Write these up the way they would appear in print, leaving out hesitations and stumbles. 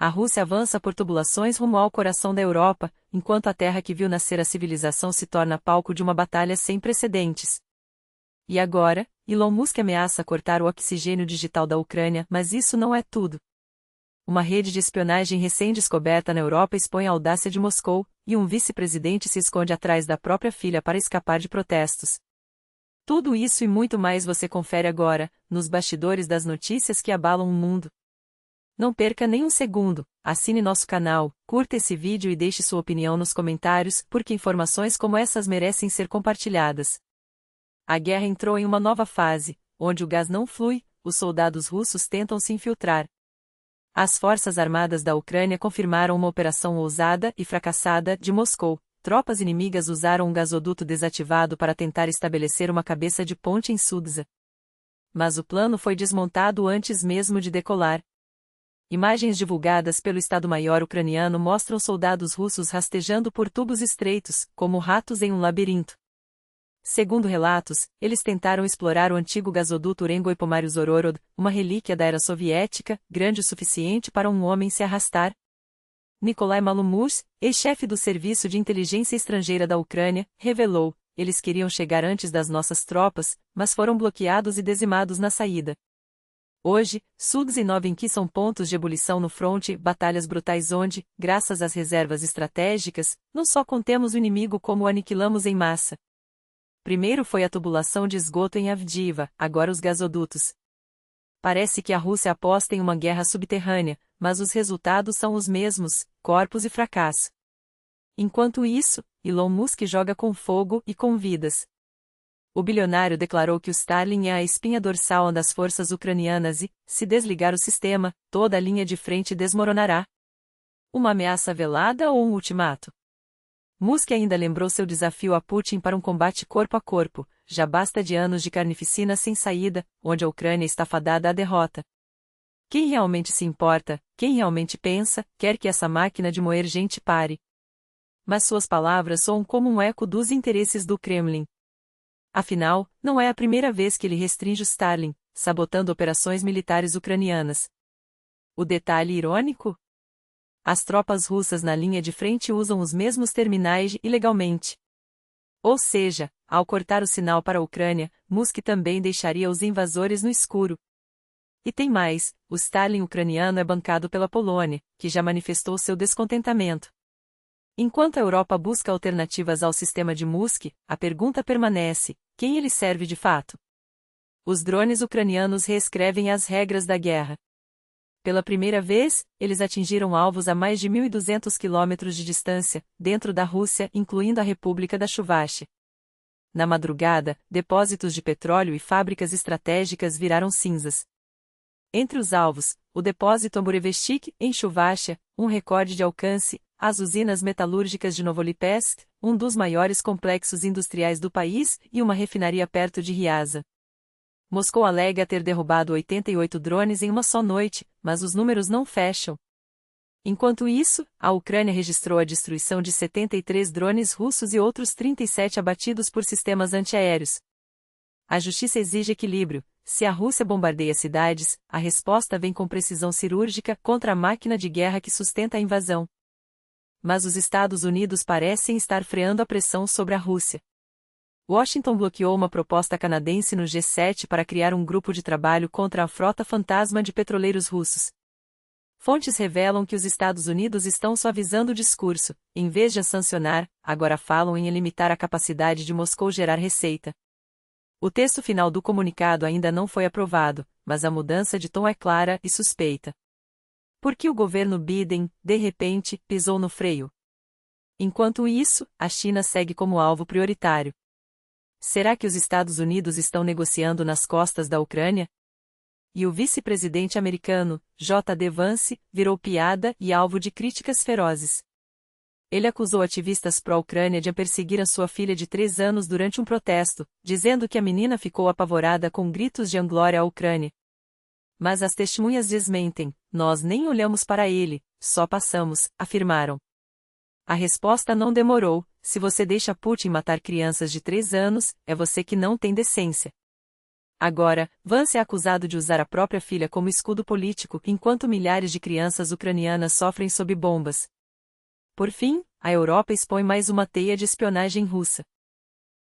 A Rússia avança por tubulações rumo ao coração da Europa, enquanto a terra que viu nascer a civilização se torna palco de uma batalha sem precedentes. E agora, Elon Musk ameaça cortar o oxigênio digital da Ucrânia, mas isso não é tudo. Uma rede de espionagem recém-descoberta na Europa expõe a audácia de Moscou, e um vice-presidente se esconde atrás da própria filha para escapar de protestos. Tudo isso e muito mais você confere agora, nos bastidores das notícias que abalam o mundo. Não perca nem um segundo, assine nosso canal, curta esse vídeo e deixe sua opinião nos comentários, porque informações como essas merecem ser compartilhadas. A guerra entrou em uma nova fase, onde o gás não flui, os soldados russos tentam se infiltrar. As forças armadas da Ucrânia confirmaram uma operação ousada e fracassada de Moscou. Tropas inimigas usaram um gasoduto desativado para tentar estabelecer uma cabeça de ponte em Sudza. Mas o plano foi desmontado antes mesmo de decolar. Imagens divulgadas pelo Estado-Maior ucraniano mostram soldados russos rastejando por tubos estreitos, como ratos em um labirinto. Segundo relatos, eles tentaram explorar o antigo gasoduto Urengoy-Pomarius-Ororod, uma relíquia da era soviética, grande o suficiente para um homem se arrastar. Nikolai Malumurs, ex-chefe do Serviço de Inteligência Estrangeira da Ucrânia, revelou: eles queriam chegar antes das nossas tropas, mas foram bloqueados e dizimados na saída. Hoje, Sudza e Novinki são pontos de ebulição no fronte, batalhas brutais onde, graças às reservas estratégicas, não só contemos o inimigo como o aniquilamos em massa. Primeiro foi a tubulação de esgoto em Avdiivka, agora os gasodutos. Parece que a Rússia aposta em uma guerra subterrânea, mas os resultados são os mesmos, corpos e fracasso. Enquanto isso, Elon Musk joga com fogo e com vidas. O bilionário declarou que o Starlink é a espinha dorsal das forças ucranianas e, se desligar o sistema, toda a linha de frente desmoronará. Uma ameaça velada ou um ultimato? Musk ainda lembrou seu desafio a Putin para um combate corpo a corpo: já basta de anos de carnificina sem saída, onde a Ucrânia está fadada à derrota. Quem realmente se importa, quem realmente pensa, quer que essa máquina de moer gente pare. Mas suas palavras soam como um eco dos interesses do Kremlin. Afinal, não é a primeira vez que ele restringe o Starlink, sabotando operações militares ucranianas. O detalhe irônico? As tropas russas na linha de frente usam os mesmos terminais ilegalmente. Ou seja, ao cortar o sinal para a Ucrânia, Musk também deixaria os invasores no escuro. E tem mais: o Starlink ucraniano é bancado pela Polônia, que já manifestou seu descontentamento. Enquanto a Europa busca alternativas ao sistema de Musk, a pergunta permanece: quem ele serve de fato? Os drones ucranianos reescrevem as regras da guerra. Pela primeira vez, eles atingiram alvos a mais de 1.200 quilômetros de distância, dentro da Rússia, incluindo a República da Chuvastia. Na madrugada, depósitos de petróleo e fábricas estratégicas viraram cinzas. Entre os alvos, o depósito Amburevestik, em Chuvastia, um recorde de alcance, as usinas metalúrgicas de Novolipezk, um dos maiores complexos industriais do país, e uma refinaria perto de Ryazan. Moscou alega ter derrubado 88 drones em uma só noite, mas os números não fecham. Enquanto isso, a Ucrânia registrou a destruição de 73 drones russos e outros 37 abatidos por sistemas antiaéreos. A justiça exige equilíbrio. Se a Rússia bombardeia cidades, a resposta vem com precisão cirúrgica contra a máquina de guerra que sustenta a invasão. Mas os Estados Unidos parecem estar freando a pressão sobre a Rússia. Washington bloqueou uma proposta canadense no G7 para criar um grupo de trabalho contra a frota fantasma de petroleiros russos. Fontes revelam que os Estados Unidos estão suavizando o discurso, em vez de a sancionar, agora falam em limitar a capacidade de Moscou gerar receita. O texto final do comunicado ainda não foi aprovado, mas a mudança de tom é clara e suspeita. Por que o governo Biden, de repente, pisou no freio? Enquanto isso, a China segue como alvo prioritário. Será que os Estados Unidos estão negociando nas costas da Ucrânia? E o vice-presidente americano, J.D. Vance, virou piada e alvo de críticas ferozes. Ele acusou ativistas pró-Ucrânia de perseguir a sua filha de 3 anos durante um protesto, dizendo que a menina ficou apavorada com gritos de "Glória à Ucrânia". Mas as testemunhas desmentem: nós nem olhamos para ele, só passamos, afirmaram. A resposta não demorou: se você deixa Putin matar crianças de 3 anos, é você que não tem decência. Agora, Vance é acusado de usar a própria filha como escudo político, enquanto milhares de crianças ucranianas sofrem sob bombas. Por fim, a Europa expõe mais uma teia de espionagem russa.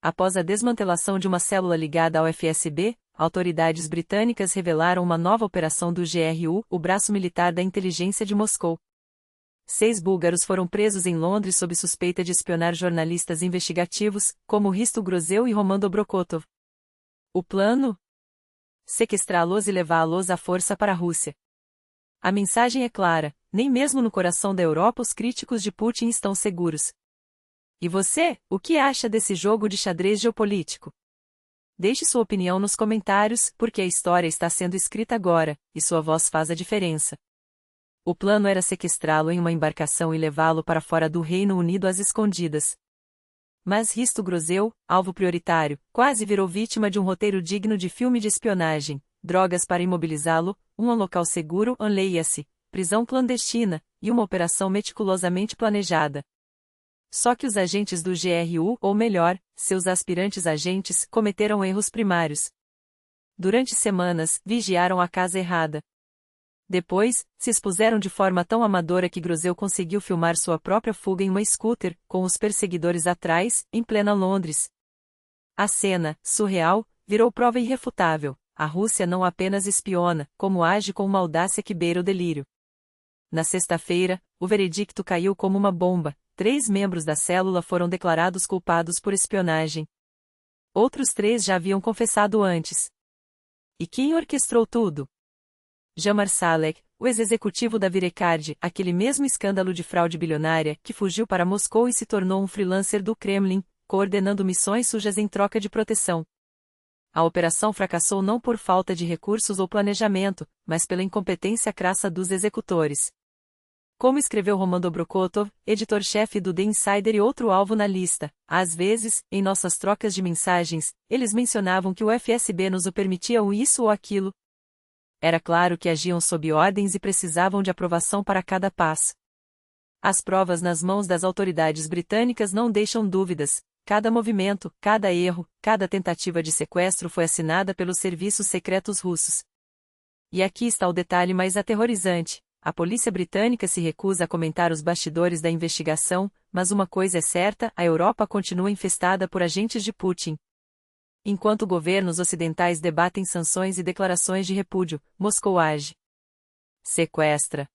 Após a desmantelação de uma célula ligada ao FSB, autoridades britânicas revelaram uma nova operação do GRU, o braço militar da inteligência de Moscou. 6 búlgaros foram presos em Londres sob suspeita de espionar jornalistas investigativos, como Hristo Grozeu e Roman Dobrokotov. O plano? Sequestrá-los e levá-los à força para a Rússia. A mensagem é clara: nem mesmo no coração da Europa os críticos de Putin estão seguros. E você, o que acha desse jogo de xadrez geopolítico? Deixe sua opinião nos comentários, porque a história está sendo escrita agora, e sua voz faz a diferença. O plano era sequestrá-lo em uma embarcação e levá-lo para fora do Reino Unido às escondidas. Mas Hristo Grozeu, alvo prioritário, quase virou vítima de um roteiro digno de filme de espionagem: drogas para imobilizá-lo, um local seguro, leia-se, prisão clandestina, e uma operação meticulosamente planejada. Só que os agentes do GRU, ou melhor, seus aspirantes agentes, cometeram erros primários. Durante semanas, vigiaram a casa errada. Depois, se expuseram de forma tão amadora que Grozeu conseguiu filmar sua própria fuga em uma scooter, com os perseguidores atrás, em plena Londres. A cena, surreal, virou prova irrefutável: a Rússia não apenas espiona, como age com uma audácia que beira o delírio. Na sexta-feira, o veredicto caiu como uma bomba: 3 membros da célula foram declarados culpados por espionagem. Outros 3 já haviam confessado antes. E quem orquestrou tudo? Jan Marsalek, o ex-executivo da Virecard, aquele mesmo escândalo de fraude bilionária, que fugiu para Moscou e se tornou um freelancer do Kremlin, coordenando missões sujas em troca de proteção. A operação fracassou não por falta de recursos ou planejamento, mas pela incompetência crassa dos executores. Como escreveu Roman Dobrokotov, editor-chefe do The Insider e outro alvo na lista, às vezes, em nossas trocas de mensagens, eles mencionavam que o FSB nos o permitia ou isso ou aquilo. Era claro que agiam sob ordens e precisavam de aprovação para cada passo. As provas nas mãos das autoridades britânicas não deixam dúvidas: cada movimento, cada erro, cada tentativa de sequestro foi assinada pelos serviços secretos russos. E aqui está o detalhe mais aterrorizante: a polícia britânica se recusa a comentar os bastidores da investigação, mas uma coisa é certa: a Europa continua infestada por agentes de Putin. Enquanto governos ocidentais debatem sanções e declarações de repúdio, Moscou age. Sequestra.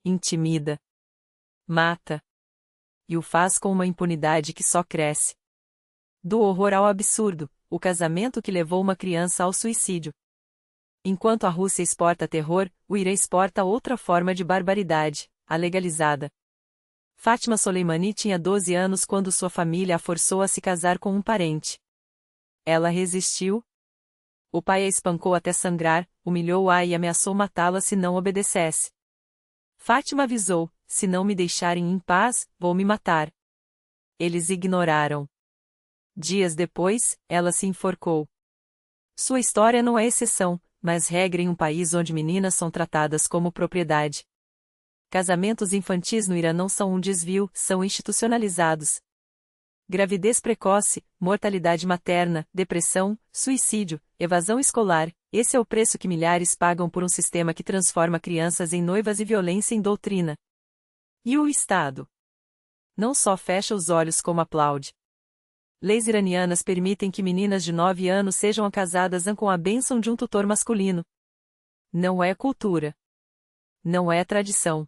Intimida. Mata. E o faz com uma impunidade que só cresce. Do horror ao absurdo, o casamento que levou uma criança ao suicídio. Enquanto a Rússia exporta terror, o Irã exporta outra forma de barbaridade: a legalizada. Fátima Soleimani tinha 12 anos quando sua família a forçou a se casar com um parente. Ela resistiu. O pai a espancou até sangrar, humilhou-a e ameaçou matá-la se não obedecesse. Fátima avisou: se não me deixarem em paz, vou me matar. Eles ignoraram. Dias depois, ela se enforcou. Sua história não é exceção, mas regra em um país onde meninas são tratadas como propriedade. Casamentos infantis no Irã não são um desvio, são institucionalizados. Gravidez precoce, mortalidade materna, depressão, suicídio, evasão escolar, esse é o preço que milhares pagam por um sistema que transforma crianças em noivas e violência em doutrina. E o Estado? Não só fecha os olhos como aplaude. Leis iranianas permitem que meninas de 9 anos sejam casadas com a bênção de um tutor masculino. Não é cultura. Não é tradição.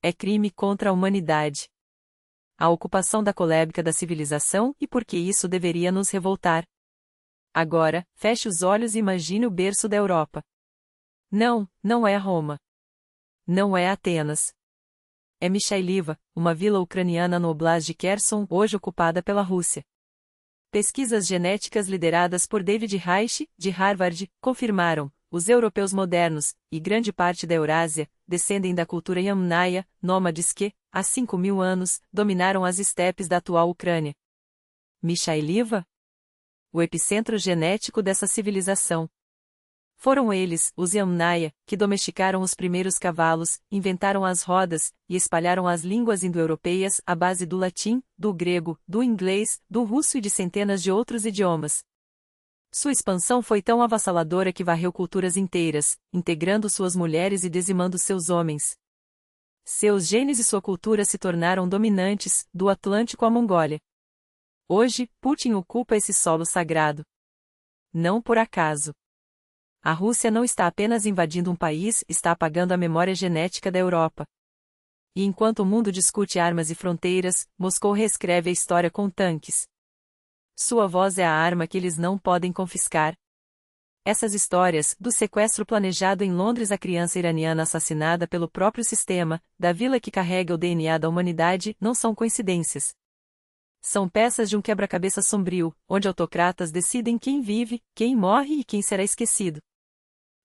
É crime contra a humanidade. A ocupação da colébtica da civilização, e por que isso deveria nos revoltar. Agora, feche os olhos e imagine o berço da Europa. Não, não é Roma. Não é Atenas. É Mikhailiva, uma vila ucraniana no Oblast de Kherson, hoje ocupada pela Rússia. Pesquisas genéticas lideradas por David Reich, de Harvard, confirmaram: os europeus modernos, e grande parte da Eurásia, descendem da cultura Yamnaya, nômades que, há 5.000 anos, dominaram as estepes da atual Ucrânia. Mikhailiva? O epicentro genético dessa civilização. Foram eles, os Yamnaya, que domesticaram os primeiros cavalos, inventaram as rodas, e espalharam as línguas indo-europeias à base do latim, do grego, do inglês, do russo e de centenas de outros idiomas. Sua expansão foi tão avassaladora que varreu culturas inteiras, integrando suas mulheres e dizimando seus homens. Seus genes e sua cultura se tornaram dominantes, do Atlântico à Mongólia. Hoje, Putin ocupa esse solo sagrado. Não por acaso. A Rússia não está apenas invadindo um país, está apagando a memória genética da Europa. E enquanto o mundo discute armas e fronteiras, Moscou reescreve a história com tanques. Sua voz é a arma que eles não podem confiscar. Essas histórias, do sequestro planejado em Londres à criança iraniana assassinada pelo próprio sistema, da vila que carrega o DNA da humanidade, não são coincidências. São peças de um quebra-cabeça sombrio, onde autocratas decidem quem vive, quem morre e quem será esquecido.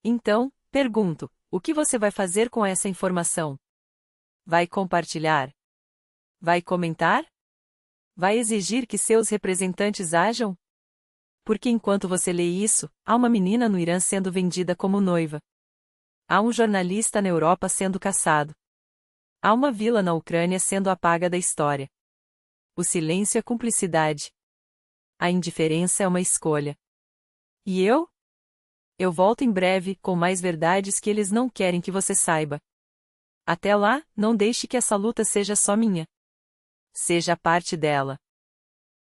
Então, pergunto, o que você vai fazer com essa informação? Vai compartilhar? Vai comentar? Vai exigir que seus representantes ajam? Porque enquanto você lê isso, há uma menina no Irã sendo vendida como noiva. Há um jornalista na Europa sendo caçado. Há uma vila na Ucrânia sendo apaga da história. O silêncio é cumplicidade. A indiferença é uma escolha. E eu? Eu volto em breve, com mais verdades que eles não querem que você saiba. Até lá, não deixe que essa luta seja só minha. Seja parte dela.